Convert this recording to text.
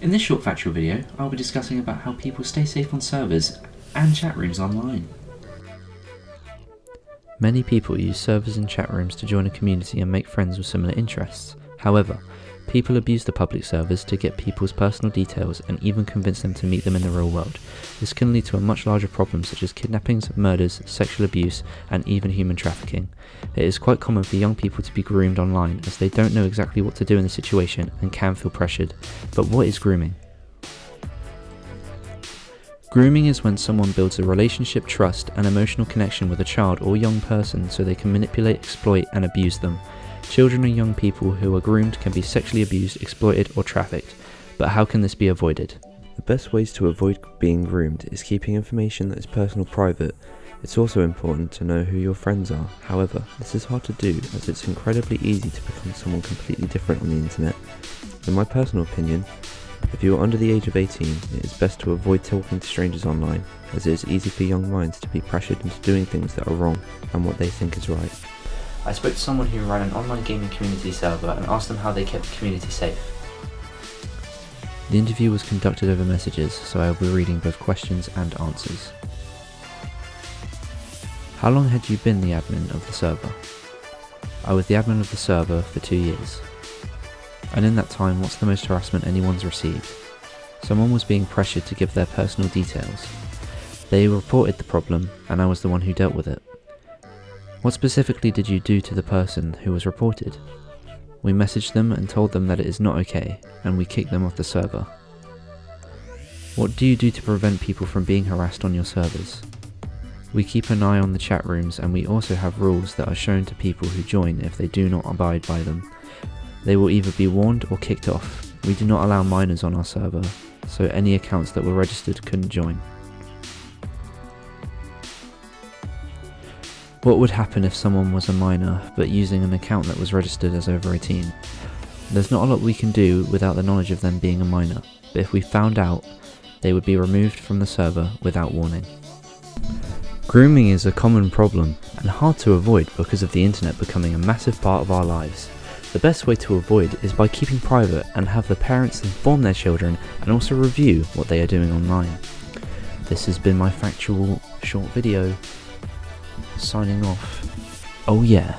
In this short factual video, I'll be discussing about how people stay safe on servers and chat rooms online. Many people use servers and chat rooms to join a community and make friends with similar interests. However, people abuse the public servers to get people's personal details and even convince them to meet them in the real world. This can lead to a much larger problem such as kidnappings, murders, sexual abuse, and even human trafficking. It is quite common for young people to be groomed online as they don't know exactly what to do in the situation and can feel pressured. But what is grooming? Grooming is when someone builds a relationship, trust, and emotional connection with a child or young person so they can manipulate, exploit, and abuse them. Children and young people who are groomed can be sexually abused, exploited, or trafficked. But how can this be avoided? The best ways to avoid being groomed is keeping information that is personal private. It's also important to know who your friends are. However, this is hard to do as it's incredibly easy to become someone completely different on the internet. In my personal opinion, if you are under the age of 18, it is best to avoid talking to strangers online, as it is easy for young minds to be pressured into doing things that are wrong and what they think is right. I spoke to someone who ran an online gaming community server and asked them how they kept the community safe. The interview was conducted over messages, so I will be reading both questions and answers. How long had you been the admin of the server? I was the admin of the server for 2 years. And in that time, what's the most harassment anyone's received? Someone was being pressured to give their personal details. They reported the problem, and I was the one who dealt with it. What specifically did you do to the person who was reported? We messaged them and told them that it is not okay, and we kicked them off the server. What do you do to prevent people from being harassed on your servers? We keep an eye on the chat rooms, and we also have rules that are shown to people who join if they do not abide by them. They will either be warned or kicked off. We do not allow minors on our server, so any accounts that were registered couldn't join. What would happen if someone was a minor but using an account that was registered as over 18? There's not a lot we can do without the knowledge of them being a minor, but if we found out, they would be removed from the server without warning. Grooming is a common problem and hard to avoid because of the internet becoming a massive part of our lives. The best way to avoid is by keeping private and have the parents inform their children and also review what they are doing online. This has been my factual short video. Signing off. Oh yeah.